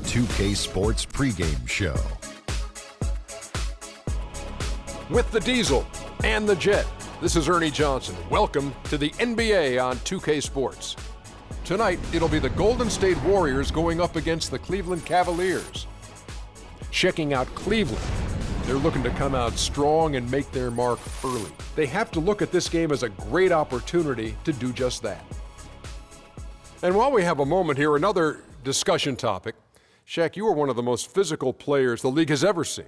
2K Sports pregame show. With the Diesel and the Jet, this is Ernie Johnson. Welcome to the NBA on 2K Sports. Tonight, it'll be the Golden State Warriors going up against the Cleveland Cavaliers. Checking out Cleveland, they're looking to come out strong and make their mark early. They have to look at this game as a great opportunity to do just that. And while we have a moment here, another discussion topic. Shaq, you are one of the most physical players the league has ever seen.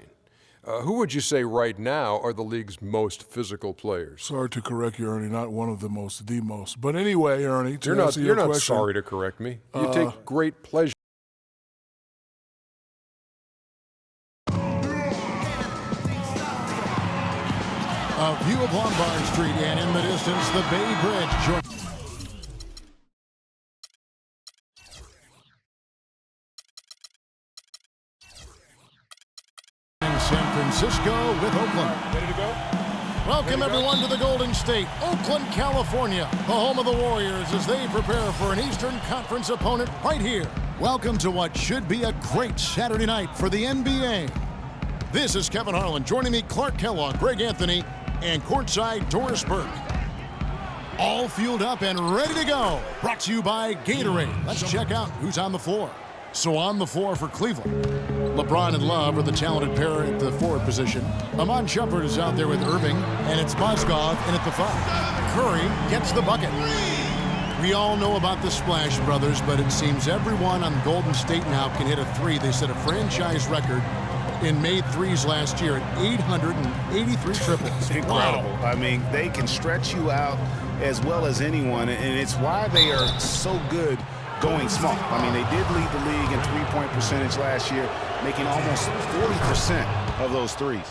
Who would you say right now are the league's most physical players? Sorry to correct you, Ernie, not one of the most, the most. But anyway, Ernie, to you're answer your not question, sorry to correct me. You take great pleasure. A view of Lombard Street, and in the distance, the Bay Bridge. San Francisco with Oakland. Ready to go? Welcome everyone to the Golden State, Oakland, California, the home of the Warriors as they prepare for an Eastern Conference opponent right here. Welcome to what should be a great Saturday night for the NBA. This is Kevin Harlan. Joining me, Clark Kellogg, Greg Anthony, and courtside Doris Burke. All fueled up and ready to go. Brought to you by Gatorade. Let's check out who's on the floor. So on the floor for Cleveland, LeBron and Love are the talented pair at the forward position. Amon Shumpert is out there with Irving, and it's Mozgov in at the 5. Curry gets the bucket. We all know about the Splash Brothers, but it seems everyone on Golden State now can hit a 3. They set a franchise record in made threes last year at 883 triples. Incredible. Wow. I mean, they can stretch you out as well as anyone, and it's why they are so good going small. I mean, they did lead the league in three-point percentage last year, making almost 40% of those threes.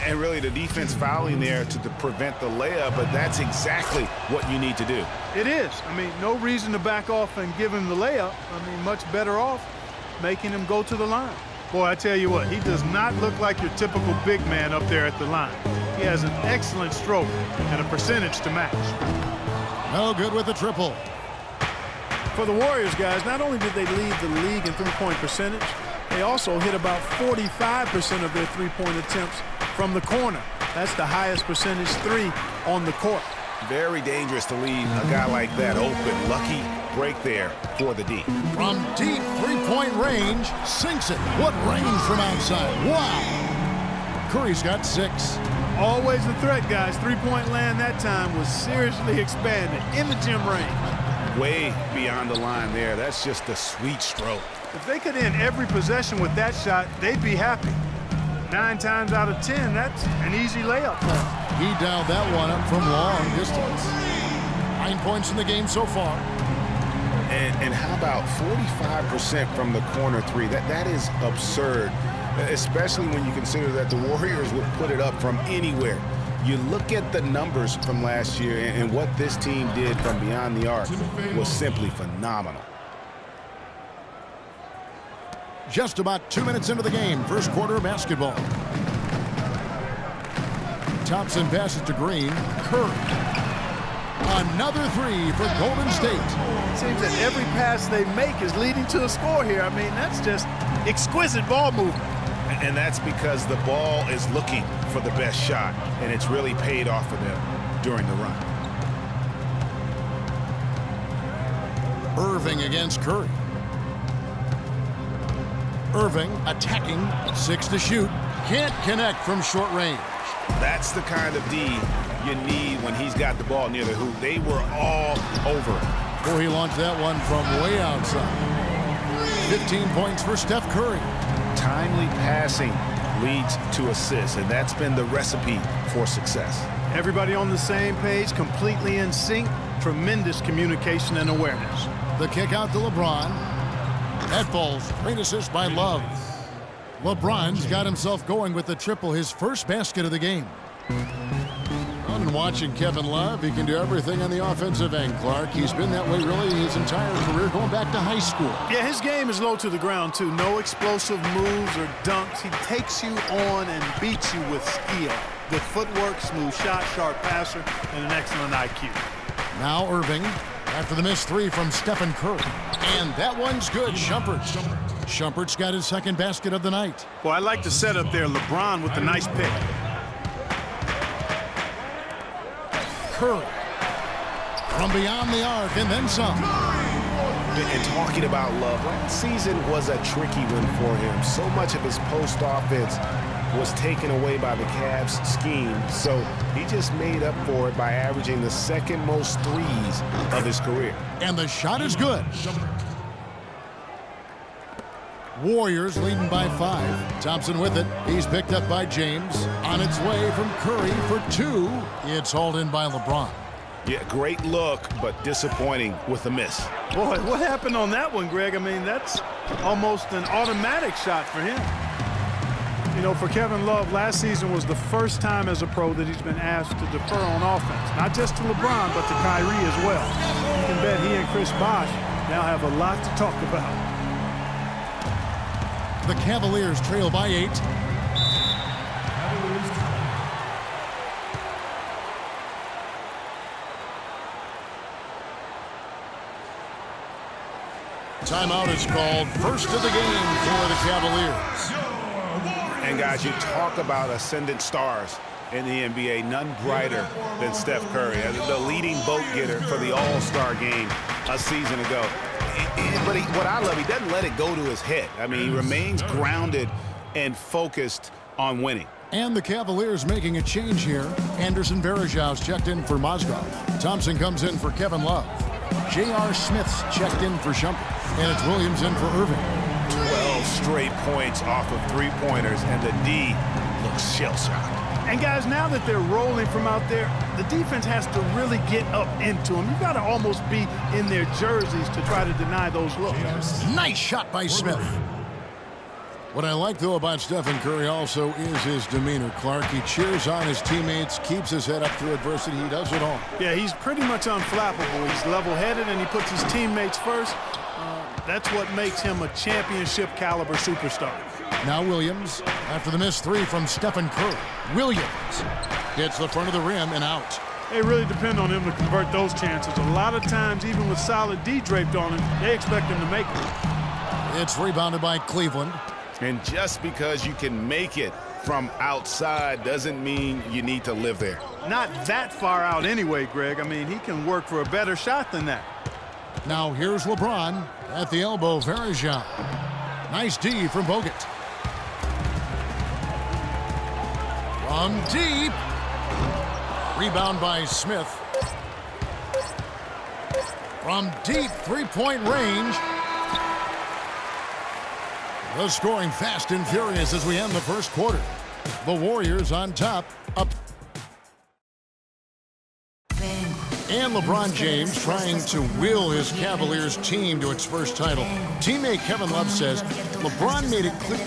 And really the defense fouling there to prevent the layup, but that's exactly what you need to do. It is. I mean, no reason to back off and give him the layup. I mean, much better off making him go to the line. Boy, I tell you what, he does not look like your typical big man up there at the line. He has an excellent stroke and a percentage to match. No good with the triple. For the Warriors, guys, not only did they lead the league in three-point percentage, they also hit about 45% of their three-point attempts from the corner. That's the highest percentage 3 on the court. Very dangerous to leave a guy like that open. Lucky break there for the D. From deep three-point range, sinks it. What range from outside? Wow. Curry's got 6. Always a threat, guys. Three-point land that time was seriously expanded in the gym range. Way beyond the line there. That's just a sweet stroke. If they could end every possession with that shot, they'd be happy. 9 times out of 10, that's an easy layup for them. He dialed that one up from long distance. 9 points in the game so far. And how about 45% from the corner 3? That is absurd, especially when you consider that the Warriors would put it up from anywhere. You look at the numbers from last year, and what this team did from beyond the arc was simply phenomenal. Just about 2 minutes into the game, first quarter of basketball. Thompson passes to Green. Curry. Another 3 for Golden State. Seems that every pass they make is leading to a score here. I mean, that's just exquisite ball movement. And that's because the ball is looking for the best shot, and it's really paid off for them during the run. Irving against Curry. Irving attacking, 6 to shoot. Can't connect from short range. That's the kind of D you need when he's got the ball near the hoop. They were all over it. Boy, he launched that one from way outside. 15 points for Steph Curry. Timely passing leads to assists, and that's been the recipe for success. Everybody on the same page, completely in sync. Tremendous communication and awareness. The kick out to LeBron. That falls. Great assist by Love. LeBron's got himself going with the triple, his first basket of the game. And watching Kevin Love, he can do everything on the offensive end, Clark. He's been that way really his entire career, going back to high school. Yeah, his game is low to the ground, too. No explosive moves or dunks. He takes you on and beats you with skill. Good footwork, smooth shot, sharp passer, and an excellent IQ. Now Irving. After the missed three from Stephen Curry. And that one's good. Shumpert's got his second basket of the night. Well, I like the setup there. LeBron with the nice pick. Curry from beyond the arc and then some. And talking about Love, last season was a tricky one for him. So much of his post offense was taken away by the Cavs scheme, so he just made up for it by averaging the second most threes of his career. And the shot is good. Warriors leading by 5. Thompson with it. He's picked up by James. On its way from Curry for 2. It's hauled in by LeBron. Yeah, great look, but disappointing with a miss. Boy, what happened on that one, Greg? I mean, that's almost an automatic shot for him. You know, for Kevin Love, last season was the first time as a pro that he's been asked to defer on offense. Not just to LeBron, but to Kyrie as well. You can bet he and Chris Bosh now have a lot to talk about. The Cavaliers trail by 8. Timeout is called. First of the game for the Cavaliers. And guys, you talk about ascendant stars in the NBA, none brighter than Steph Curry, the leading vote getter for the All-Star game a season ago. But what I love, he doesn't let it go to his head. I mean, he remains grounded and focused on winning. And the Cavaliers making a change here. Anderson Varejão's checked in for Mozgov. Thompson comes in for Kevin Love. J.R. Smith's checked in for Shumpert. And it's Williams in for Irving. 12 straight points off of three-pointers, and the D looks shell-shocked. And guys, now that they're rolling from out there, the defense has to really get up into them. You've got to almost be in their jerseys to try to deny those looks. Nice shot by Smith. What I like, though, about Stephen Curry also is his demeanor, Clark. He cheers on his teammates, keeps his head up through adversity. He does it all. Yeah, he's pretty much unflappable. He's level-headed, and he puts his teammates first. That's what makes him a championship-caliber superstar. Now Williams, after the missed three from Stephen Curry. Williams hits the front of the rim and out. They really depend on him to convert those chances. A lot of times, even with solid D draped on him, they expect him to make it. It's rebounded by Cleveland. And just because you can make it from outside doesn't mean you need to live there. Not that far out anyway, Greg. I mean, he can work for a better shot than that. Now here's LeBron at the elbow. Varejão. Nice D from Bogut. From deep. Rebound by Smith. From deep three-point range. The scoring fast and furious as we end the first quarter. The Warriors on top, up. And LeBron James trying to will his Cavaliers team to its first title. Teammate Kevin Love says LeBron made it clear.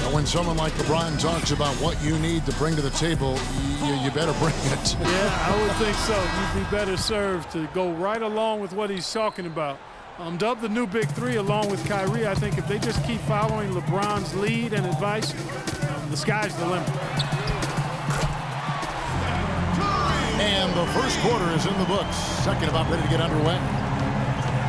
Now, when someone like LeBron talks about what you need to bring to the table, you better bring it. Yeah, I would think so. You'd be better served to go right along with what he's talking about. Dubbed the new Big Three along with Kyrie. I think if they just keep following LeBron's lead and advice, the sky's the limit. And the first quarter is in the books. Second about ready to get underway.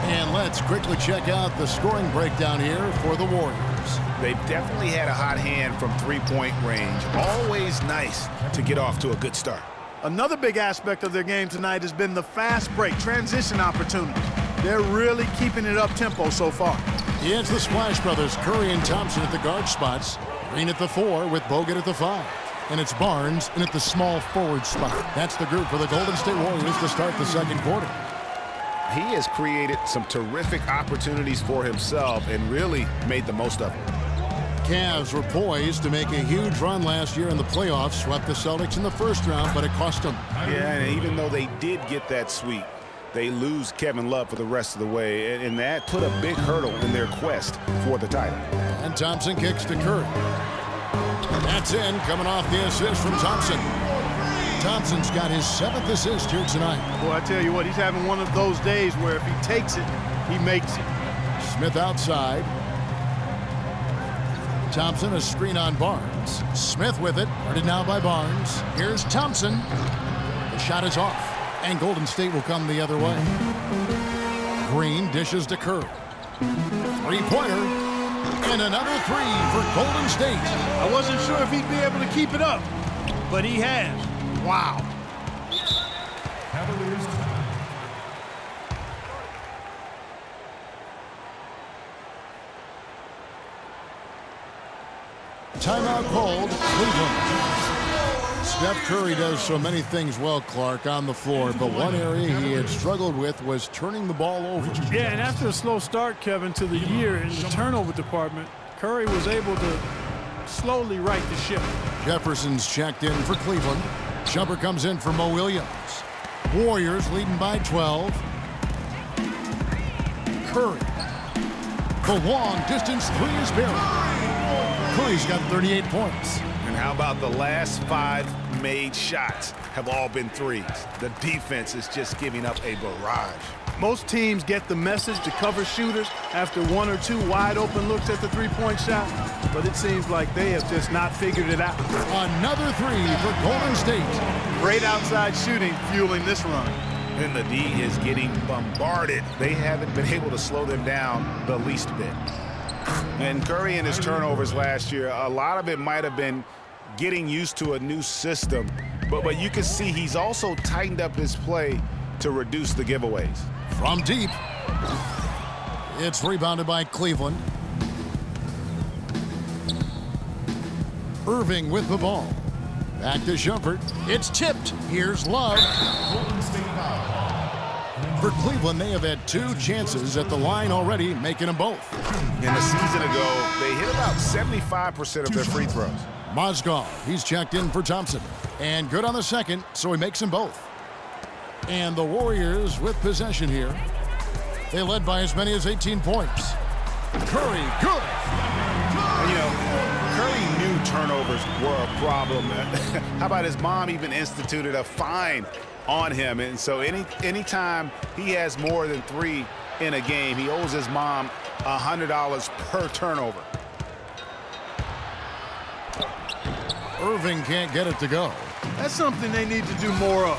And let's quickly check out the scoring breakdown here for the Warriors. They've definitely had a hot hand from three-point range. Always nice to get off to a good start. Another big aspect of their game tonight has been the fast break, transition opportunities. They're really keeping it up-tempo so far. It's the Splash Brothers, Curry and Thompson at the guard spots. Green at the 4 with Bogut at the 5. And it's Barnes in at the small forward spot. That's the group for the Golden State Warriors to start the second quarter. He has created some terrific opportunities for himself and really made the most of it. Cavs were poised to make a huge run last year in the playoffs. Swept the Celtics in the first round, but it cost them. Yeah, and even though they did get that sweep, they lose Kevin Love for the rest of the way, and that put a big hurdle in their quest for the title. And Thompson kicks to Curry. That's in, coming off the assist from Thompson. Thompson's got his 7th assist here tonight. Boy, I tell you what, he's having one of those days where if he takes it, he makes it. Smith outside. Thompson, a screen on Barnes. Smith with it, guarded now by Barnes. Here's Thompson. The shot is off. And Golden State will come the other way. Green dishes to Curry. Three-pointer. And another three for Golden State. I wasn't sure if he'd be able to keep it up, but he has. Wow. Timeout called, Cleveland. Steph Curry does so many things well, Clark, on the floor, but one area he had struggled with was turning the ball over. Yeah, and after a slow start, Kevin, to the year in the turnover department, Curry was able to slowly right the ship. Jefferson's checked in for Cleveland. Jumper comes in for Mo Williams. Warriors leading by 12. Curry. The long distance three is buried. Curry's got 38 points. And how about the last 5 made shots have all been threes? The defense is just giving up a barrage. Most teams get the message to cover shooters after 1 or 2 wide open looks at the three-point shot, but it seems like they have just not figured it out. Another three for Golden State. Great outside shooting fueling this run. And the D is getting bombarded. They haven't been able to slow them down the least bit. And Curry and his turnovers last year, a lot of it might have been getting used to a new system, but you can see he's also tightened up his play to reduce the giveaways. From deep, it's rebounded by Cleveland. Irving with the ball. Back to Shumpert. It's tipped. Here's Love. For Cleveland, they have had 2 chances at the line already, making them both. In the season ago, they hit about 75% of their free throws. Mozgov, he's checked in for Thompson. And good on the second, so he makes them both. And the Warriors with possession here. They led by as many as 18 points. Curry, good. And, you know, Curry knew turnovers were a problem. How about his mom even instituted a fine on him? And so anytime he has more than 3 in a game, he owes his mom $100 per turnover. Irving can't get it to go. That's something they need to do more of.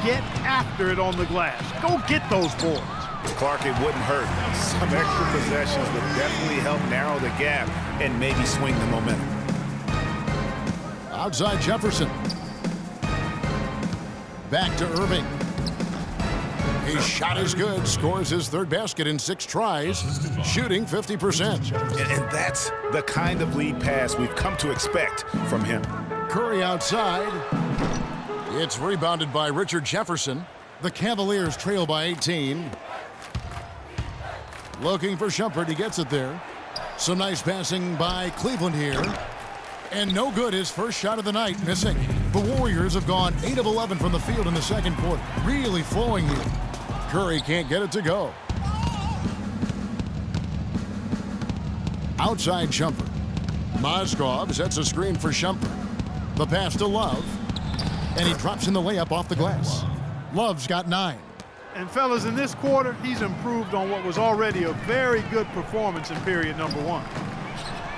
Get after it on the glass. Go get those boards. Clark, it wouldn't hurt. Some extra possessions would definitely help narrow the gap and maybe swing the momentum. Outside Jefferson. Back to Irving. His shot is good. Scores his 3rd basket in 6 tries. Shooting 50%. And that's the kind of lead pass we've come to expect from him. Curry outside. It's rebounded by Richard Jefferson. The Cavaliers trail by 18. Looking for Shumpert. He gets it there. Some nice passing by Cleveland here. And no good, his first shot of the night, missing. The Warriors have gone 8 of 11 from the field in the second quarter. Really flowing here. Curry can't get it to go. Outside Shumpert. Mozgov sets a screen for Shumpert. The pass to Love. And he drops in the layup off the glass. Love's got 9. And fellas, in this quarter, he's improved on what was already a very good performance in period number 1.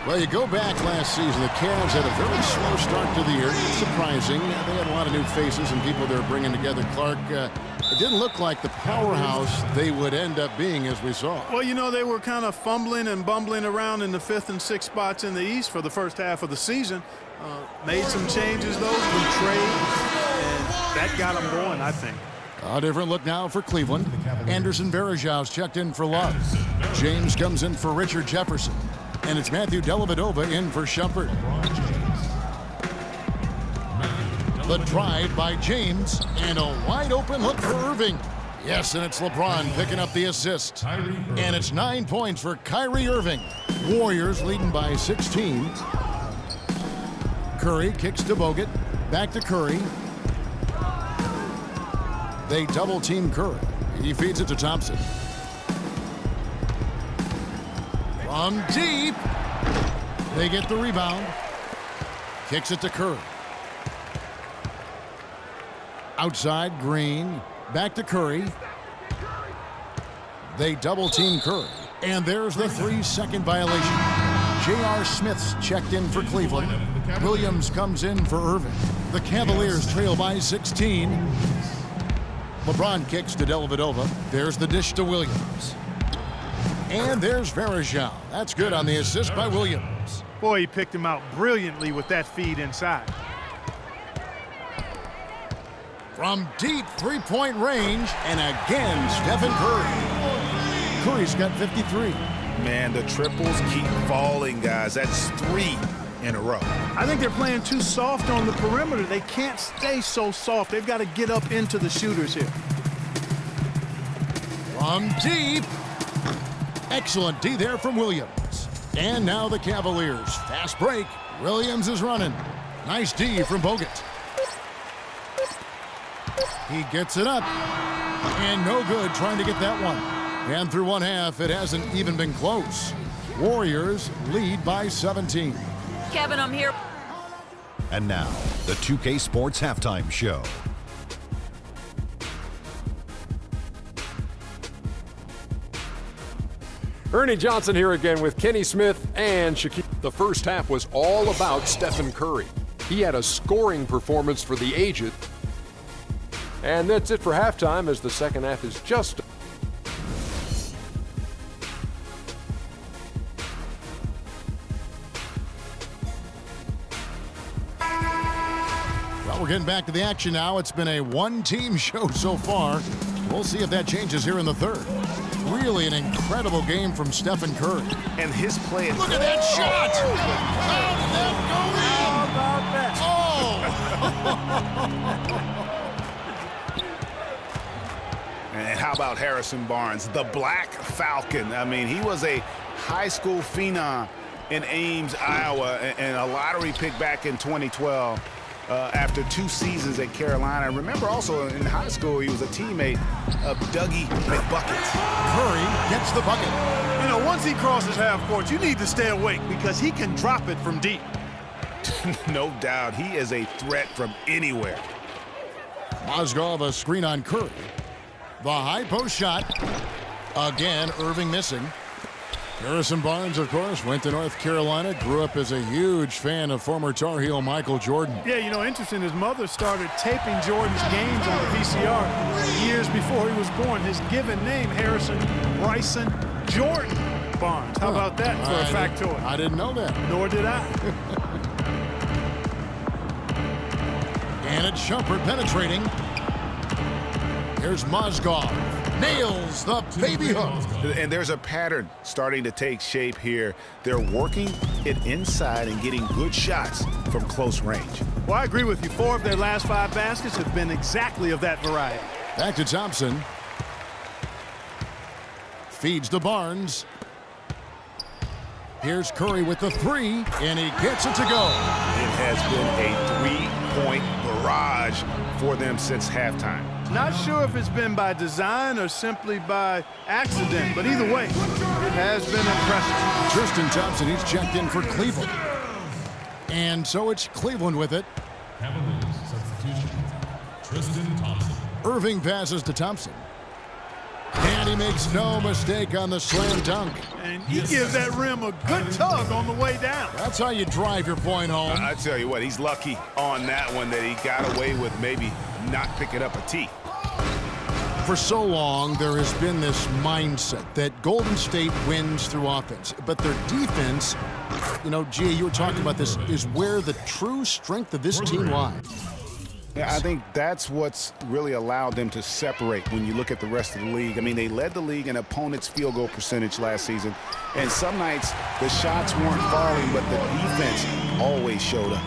Well, you go back last season, the Cavs had a very slow start to the year. It's surprising. They had a lot of new faces and people they were bringing together. Clark, it didn't look like the powerhouse they would end up being, as we saw. Well, you know, they were kind of fumbling and bumbling around in the 5th and 6th spots in the East for the first half of the season. Made some changes, though, through trade, and that got them going, I think. A different look now for Cleveland. Anderson Varejão's checked in for Love. James comes in for Richard Jefferson. And it's Matthew Dellavedova in for Shumpert. The drive by James, and a wide open look for Irving. Yes, and it's LeBron picking up the assist. And it's 9 points for Kyrie Irving. Warriors leading by 16. Curry kicks to Bogut. Back to Curry. They double team Curry. He feeds it to Thompson. From deep. They get the rebound. Kicks it to Curry. Outside, Green. Back to Curry. They double team Curry. And there's the 3-second violation. J.R. Smith's checked in for Cleveland. Williams comes in for Irving. The Cavaliers trail by 16. LeBron kicks to Dellavedova. There's the dish to Williams. And there's Varejao. That's good on the assist by Williams. Boy, he picked him out brilliantly with that feed inside. From deep three-point range, and again, Stephen Curry. Curry's got 53. Man, the triples keep falling, guys. That's 3 in a row. I think they're playing too soft on the perimeter. They can't stay so soft. They've got to get up into the shooters here. From deep. Excellent D there from Williams. And now the Cavaliers. Fast break. Williams is running. Nice D from Bogut. He gets it up. And no good trying to get that one. And through one half, it hasn't even been close. Warriors lead by 17. Kevin, I'm here. And now, the 2K Sports Halftime Show. Ernie Johnson here again with Kenny Smith and Shaquille. The first half was all about Stephen Curry. He had a scoring performance for the aged. And that's it for halftime, as the second half is just... Well, we're getting back to the action now. It's been a one-team show so far. We'll see if that changes here in the third. Really an incredible game from Stephen Curry. And his play... Look at that shot! How did that go in? Oh! And how about Harrison Barnes, the Black Falcon? I mean, he was a high school phenom in Ames, Iowa, and a lottery pick back in 2012 after 2 seasons at Carolina. Remember also in high school, he was a teammate of Dougie McBuckets. Curry gets the bucket. You know, once he crosses half court, you need to stay awake because he can drop it from deep. No doubt. He is a threat from anywhere. Mozgov a screen on Curry. The high post shot. Again, Irving missing. Harrison Barnes, of course, went to North Carolina, grew up as a huge fan of former Tar Heel Michael Jordan. Yeah, you know, interesting, his mother started taping Jordan's games on the VCR years before he was born. His given name, Harrison Bryson Jordan Barnes. How about that for a factoid? I didn't know that. Nor did I. And it's Shumpert penetrating. Here's Mozgov. Nails the baby hook. And there's a pattern starting to take shape here. They're working it inside and getting good shots from close range. Well, I agree with you. 4 of their last 5 baskets have been exactly of that variety. Back to Thompson. Feeds to Barnes. Here's Curry with the 3, and he gets it to go. It has been a 3-point barrage for them since halftime. Not sure if it's been by design or simply by accident, but either way, it has been impressive. Tristan Thompson, he's checked in for Cleveland. And so it's Cleveland with it. Cavaliers substitution. Tristan Thompson. Irving passes to Thompson. And he makes no mistake on the slam dunk. And he gives that rim a good tug on the way down. That's how you drive your point home. I tell you what, he's lucky on that one that he got away with maybe not picking up a tee. For so long, there has been this mindset that Golden State wins through offense, but their defense, you know, Gia, you were talking about this, is where the true strength of this team lies. Yeah, I think that's what's really allowed them to separate when you look at the rest of the league. I mean, they led the league in opponents' field goal percentage last season, and some nights the shots weren't falling, but the defense always showed up.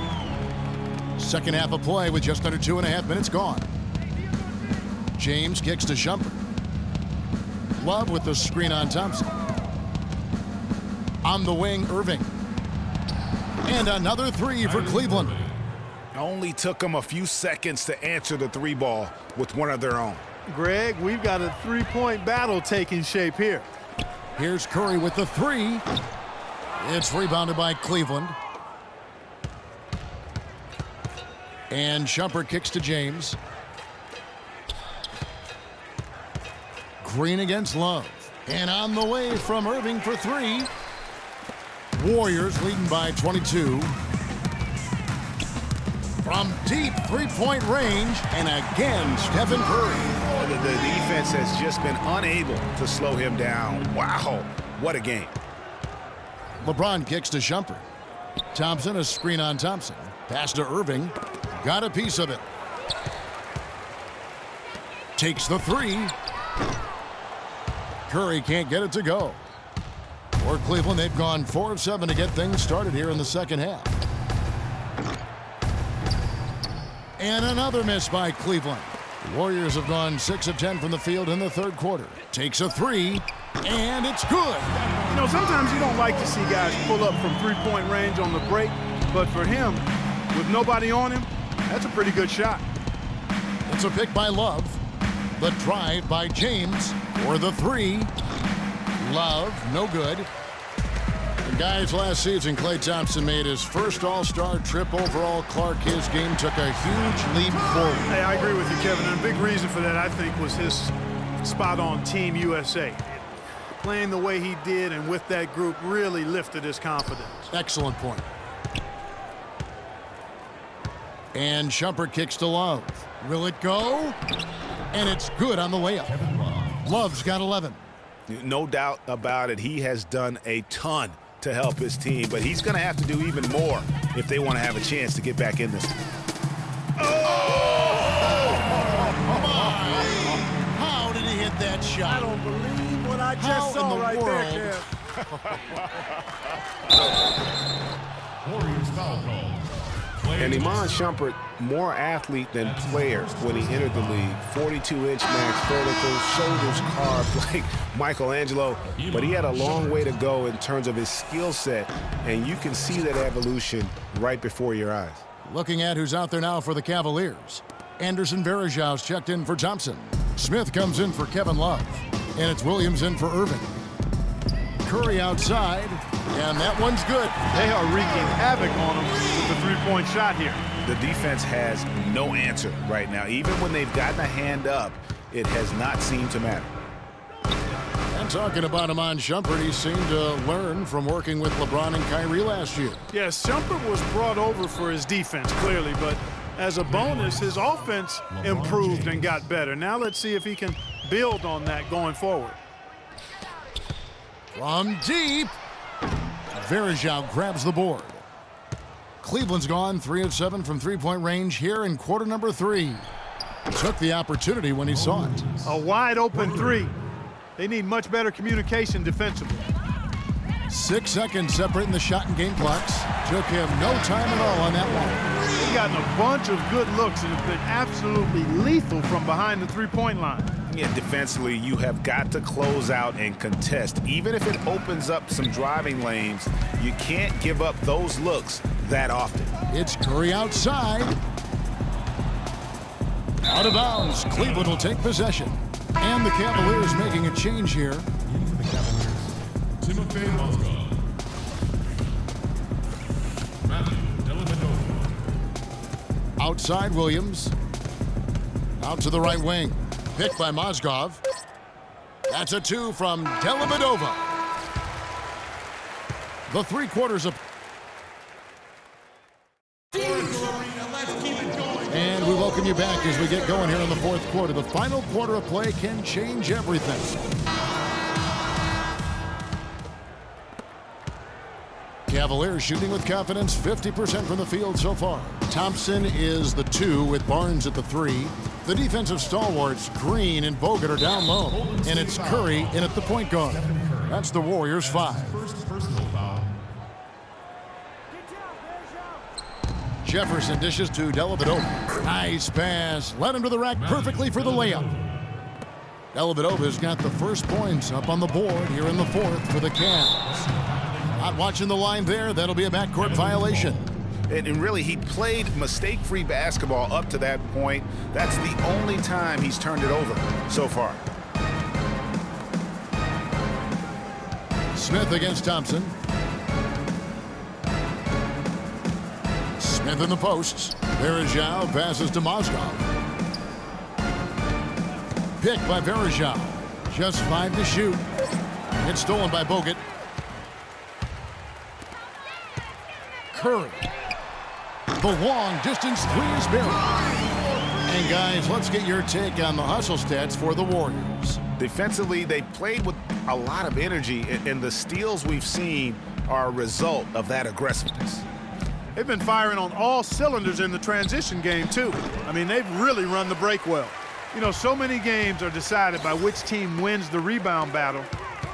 Second half of play with just under 2.5 minutes gone. James kicks to Shumpert. Love with the screen on Thompson. On the wing, Irving. And another 3 for Cleveland. Only took them a few seconds to answer the 3 ball with one of their own. Greg, we've got a 3-point battle taking shape here. Here's Curry with the 3. It's rebounded by Cleveland. And Shumpert kicks to James. Green against Love. And on the way from Irving for 3. Warriors leading by 22. From deep 3-point range, and again, Stephen Curry. The The defense has just been unable to slow him down. Wow, what a game. LeBron kicks to Shumpert. Thompson, a screen on Thompson. Pass to Irving. Got a piece of it. Takes the three. Curry can't get it to go. For Cleveland, they've gone 4 of 7 to get things started here in the second half. And another miss by Cleveland. The Warriors have gone 6 of 10 from the field in the third quarter. Takes a three, and it's good. You know, sometimes you don't like to see guys pull up from three-point range on the break, but for him, with nobody on him, that's a pretty good shot. It's a pick by Love. The drive by James for the three. Love, no good. And guys, last season, Klay Thompson made his first All-Star trip overall. Clark, his game took a huge leap forward. Hey, I agree with you, Kevin. And a big reason for that, I think, was his spot on Team USA. Playing the way he did and with that group really lifted his confidence. Excellent point. And Shumpert kicks to Love. Will it go? And it's good on the layup. Love's got 11. No doubt about it. He has done a ton to help his team, but he's going to have to do even more if they want to have a chance to get back in this. How did he hit that shot? I don't believe what I just saw right there, Kev. Warriors foul call. And Iman Shumpert, more athlete than player when he entered the league. 42-inch max vertical, shoulders carved like Michelangelo. But he had a long way to go in terms of his skill set, and you can see that evolution right before your eyes. Looking at who's out there now for the Cavaliers. Anderson Varejau's checked in for Thompson. Smith comes in for Kevin Love. And it's Williams in for Irving. Curry outside, and that one's good. They are wreaking havoc on him with the three-point shot here. The defense has no answer right now. Even when they've gotten a hand up, it has not seemed to matter. And talking about Iman Shumpert, he seemed to learn from working with LeBron and Kyrie last year. Yes, Shumpert was brought over for his defense, clearly, but as a bonus, his offense improved and got better. Now let's see if he can build on that going forward. From deep, Varejao grabs the board. Cleveland's gone 3 of 7 from three-point range here in quarter number 3. Took the opportunity when he saw it. A wide open three. They need much better communication defensively. 6 seconds separating the shot and game clocks. Took him no time at all on that one. They've gotten a bunch of good looks and have been absolutely lethal from behind the three-point line. Yeah, defensively, you have got to close out and contest. Even if it opens up some driving lanes, you can't give up those looks that often. It's Curry outside. Out of bounds. Cleveland will take possession. And the Cavaliers making a change here. In for the Cavaliers, Timofey Mozgov. Matthew Dellavedova. Outside Williams. Out to the right wing. Picked by Mozgov. That's a 2 from Dellavedova. The 3/4 of... And we welcome you back as we get going here in the fourth quarter. The final quarter of play can change everything. Cavaliers shooting with confidence, 50% from the field so far. Thompson is the 2 with Barnes at the 3. The defensive stalwarts, Green and Bogut, are down low. And it's Curry in at the point guard. That's the Warriors' 5. First personal foul. Jefferson dishes to Dellavedova. Nice pass. Led him to the rack perfectly for the layup. Dellavedova's got the first points up on the board here in the fourth for the Cavs. Not watching the line there. That'll be a backcourt violation. And really, he played mistake-free basketball up to that point. That's the only time he's turned it over so far. Smith against Thompson. Smith in the posts. Varejao passes to Mozgov. Picked by Varejao. Just 5 to shoot. It's stolen by Bogut. Curry. The long distance 3 is buried. And guys, let's get your take on the hustle stats for the Warriors. Defensively, they played with a lot of energy, and the steals we've seen are a result of that aggressiveness. They've been firing on all cylinders in the transition game, too. I mean, they've really run the break well. You know, so many games are decided by which team wins the rebound battle,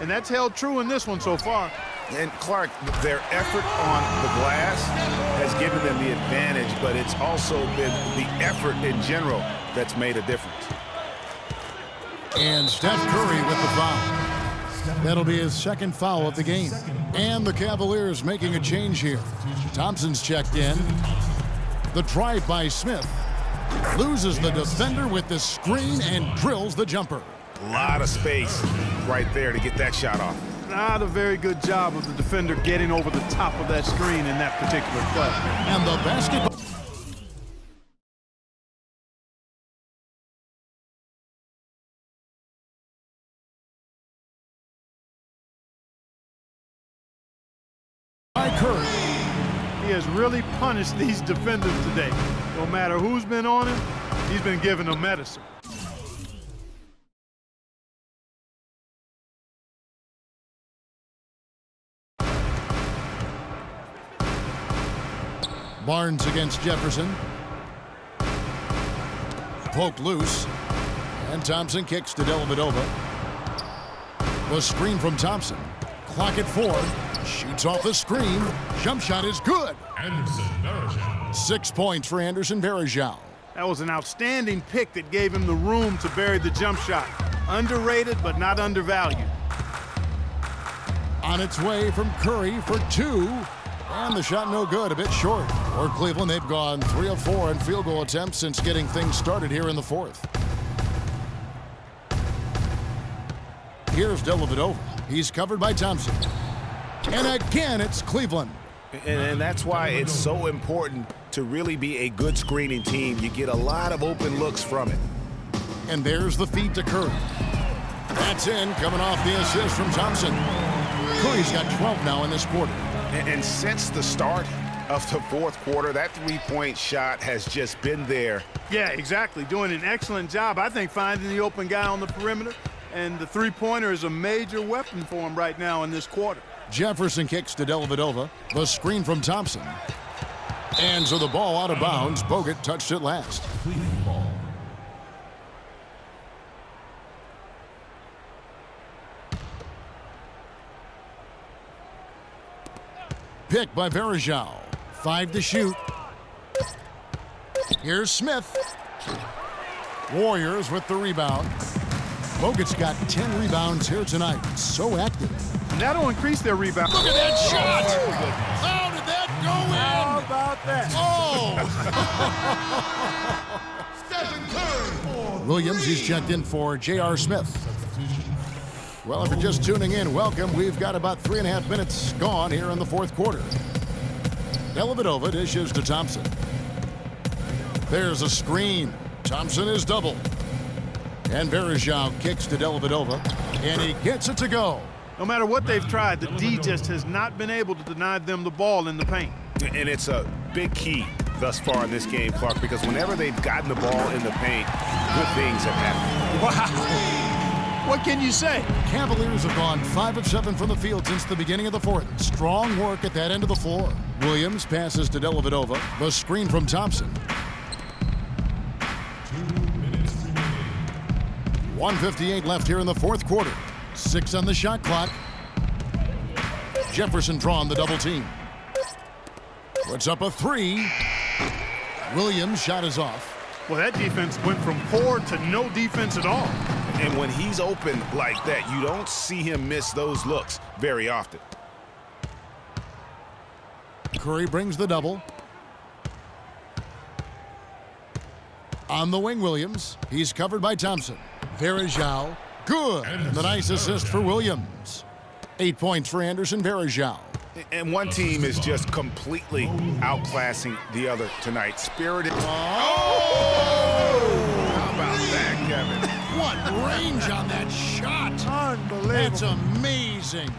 and that's held true in this one so far. And Clark, their effort on the glass has given them the advantage, but it's also been the effort in general that's made a difference. And Steph Curry with the foul. That'll be his second foul of the game. And the Cavaliers making a change here. Thompson's checked in. The drive by Smith. Loses the defender with the screen and drills the jumper. A lot of space right there to get that shot off. Not a very good job of the defender getting over the top of that screen in that particular play. And the basketball. By Curry. He has really punished these defenders today. No matter who's been on him, he's been giving them medicine. Barnes against Jefferson. Poked loose. And Thompson kicks to Dellavedova. The screen from Thompson. Clock at 4. Shoots off the screen. Jump shot is good. Anderson Varejao. 6 points for Anderson Varejao. That was an outstanding pick that gave him the room to bury the jump shot. Underrated, but not undervalued. On its way from Curry for 2. And the shot no good, a bit short. For Cleveland, they've gone 3 of 4 in field goal attempts since getting things started here in the fourth. Here's Dellavedova. He's covered by Thompson. And again, it's Cleveland. And that's why it's so important to really be a good screening team. You get a lot of open looks from it. And there's the feed to Curry. That's in, coming off the assist from Thompson. Curry's got 12 now in this quarter. And since the start of the fourth quarter, that three-point shot has just been there. Yeah, exactly. Doing an excellent job, I think, finding the open guy on the perimeter. And the three-pointer is a major weapon for him right now in this quarter. Jefferson kicks to Dellavedova. The screen from Thompson. And so the ball out of bounds. Bogut touched it last. Cleveland ball. Pick by Varejao. 5 to shoot. Here's Smith. Warriors with the rebound. Bogut's got 10 rebounds here tonight. So active. And that'll increase their rebound. Look at that shot! How did that go in? How about that? Oh! Stephen Curry. Williams, he's checked in for J.R. Smith. Well, if you're just tuning in, welcome. We've got about 3.5 minutes gone here in the fourth quarter. Dellavedova dishes to Thompson. There's a screen. Thompson is doubled. And Varejao kicks to Dellavedova, and he gets it to go. No matter what they've tried, the D just has not been able to deny them the ball in the paint. And it's a big key thus far in this game, Clark, because whenever they've gotten the ball in the paint, good things have happened. Wow. What can you say? Cavaliers have gone 5 of 7 from the field since the beginning of the fourth. Strong work at that end of the floor. Williams passes to Dellavedova. The screen from Thompson. 2 minutes remaining. 1:58 left here in the fourth quarter. 6 on the shot clock. Jefferson drawn the double team. Puts up a 3. Williams' shot is off. Well, that defense went from poor to no defense at all. And when he's open like that, you don't see him miss those looks very often. Curry brings the double. On the wing, Williams. He's covered by Thompson. Varejao. Good. And the nice assist for Williams. 8 points for Anderson Varejao. And one team is just completely outclassing the other tonight. Spirited. Oh! How about that, Kevin? What range on that shot. Unbelievable. That's amazing.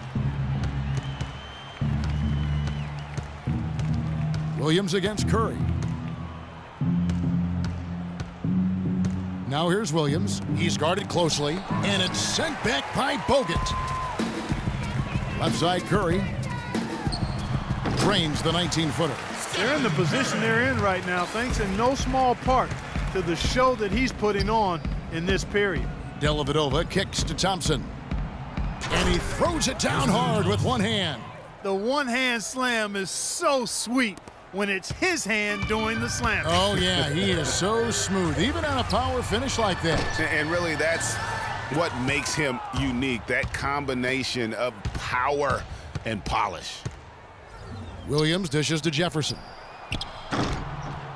Williams against Curry. Now here's Williams. He's guarded closely, and it's sent back by Bogut. Left side Curry drains the 19-footer. They're in the position they're in right now, thanks in no small part to the show that he's putting on in this period. Dellavedova kicks to Thompson, and he throws it down hard with one hand. The one-hand slam is so sweet when it's his hand doing the slam. Oh, yeah, he is so smooth, even on a power finish like that. And really, that's what makes him unique, that combination of power and polish. Williams dishes to Jefferson.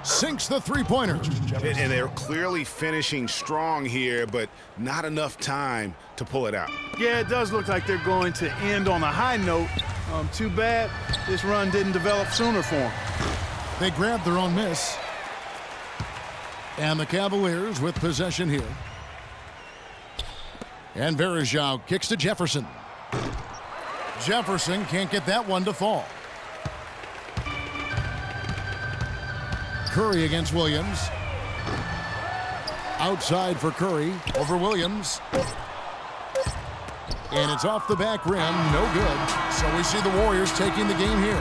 Sinks the three-pointer. And they're clearly finishing strong here, but not enough time to pull it out. Yeah, it does look like they're going to end on a high note. Too bad this run didn't develop sooner for them. They grabbed their own miss. And the Cavaliers with possession here. And Varejao kicks to Jefferson. Jefferson can't get that one to fall. Curry against Williams. Outside for Curry. Over Williams. And it's off the back rim. No good. So we see the Warriors taking the game here.